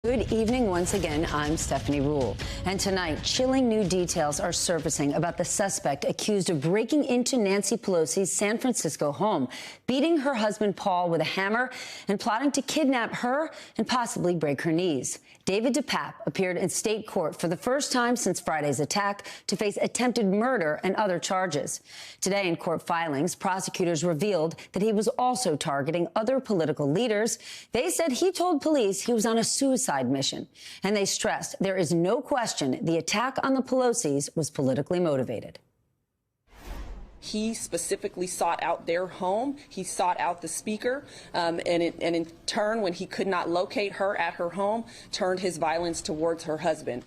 Good evening once again. I'm Stephanie Ruhle. And tonight, chilling new details are surfacing about the suspect accused of breaking into Nancy Pelosi's San Francisco home, beating her husband Paul with a hammer, and plotting to kidnap her and possibly break her knees. David DePape appeared in state court for the first time since Friday's attack to face attempted murder and other charges. Today in court filings, prosecutors revealed that he was also targeting other political leaders. They said he told police he was on a suicide mission, and they stressed there is no question the attack on the Pelosi's was politically motivated. He specifically sought out their home. He sought out the speaker, and in turn, when he could not locate her at her home, turned his violence towards her husband.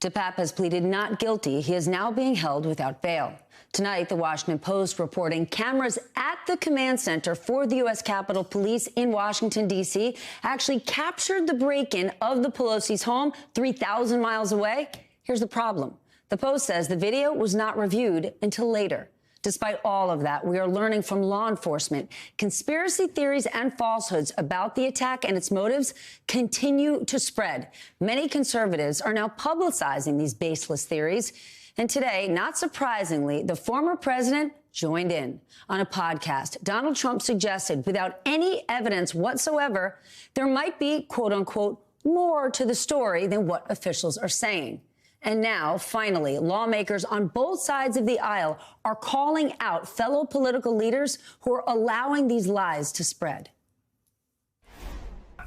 DePape has pleaded not guilty. He is now being held without bail. Tonight, the Washington Post reporting cameras at the command center for the U.S. Capitol Police in Washington, D.C. actually captured the break-in of the Pelosi's home 3,000 miles away. Here's the problem. The Post says the video was not reviewed until later. Despite all of that, we are learning from law enforcement conspiracy theories and falsehoods about the attack and its motives continue to spread. Many conservatives are now publicizing these baseless theories. And today, not surprisingly, the former president joined in. On a podcast, Donald Trump suggested, without any evidence whatsoever, there might be, quote unquote, more to the story than what officials are saying. And now, finally, lawmakers on both sides of the aisle are calling out fellow political leaders who are allowing these lies to spread.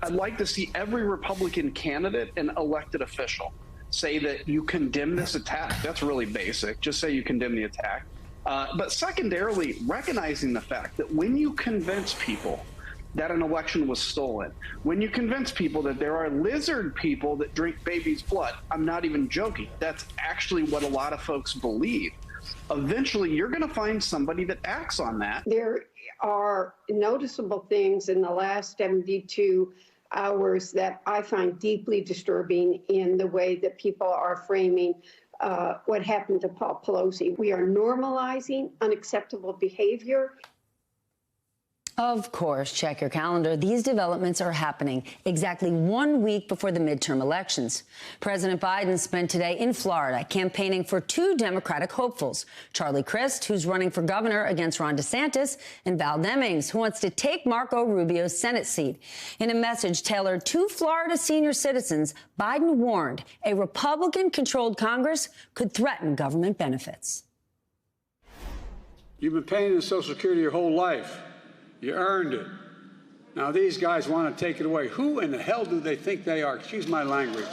I'd like to see every Republican candidate and elected official say that you condemn this attack. That's really basic. Just say you condemn the attack. But secondarily, recognizing the fact that when you convince people that an election was stolen, when you convince people that there are lizard people that drink babies' blood, I'm not even joking, that's actually what a lot of folks believe. Eventually, you're going to find somebody that acts on that. There are noticeable things in the last 72 hours that I find deeply disturbing in the way that people are framing what happened to Paul Pelosi. We are normalizing unacceptable behavior. Of course, check your calendar. These developments are happening exactly 1 week before the midterm elections. President Biden spent today in Florida campaigning for two Democratic hopefuls, Charlie Crist, who's running for governor against Ron DeSantis, and Val Demings, who wants to take Marco Rubio's Senate seat. In a message tailored to Florida senior citizens, Biden warned a Republican-controlled Congress could threaten government benefits. You've been paying the Social Security your whole life. You earned it. Now these guys want to take it away. Who in the hell do they think they are? Excuse my language.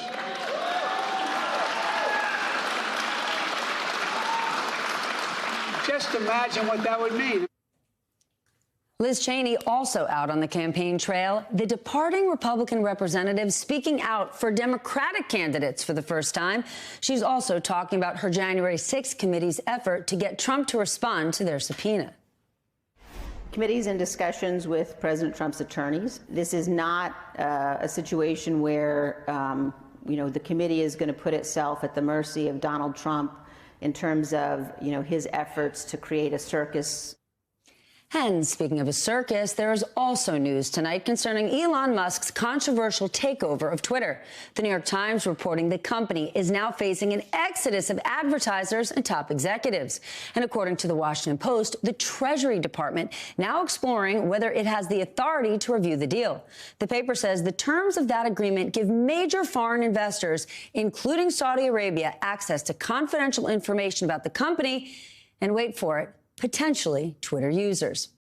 Just imagine what that would mean. Liz Cheney also out on the campaign trail. The departing Republican representative speaking out for Democratic candidates for the first time. She's also talking about her January 6th committee's effort to get Trump to respond to their subpoena. Committees and discussions with President Trump's attorneys. This is not a situation where, the committee is going to put itself at the mercy of Donald Trump in terms of, his efforts to create a circus. And speaking of a circus, there is also news tonight concerning Elon Musk's controversial takeover of Twitter. The New York Times reporting the company is now facing an exodus of advertisers and top executives. And according to the Washington Post, the Treasury Department now exploring whether it has the authority to review the deal. The paper says the terms of that agreement give major foreign investors, including Saudi Arabia, access to confidential information about the company and, wait for it, potentially Twitter users.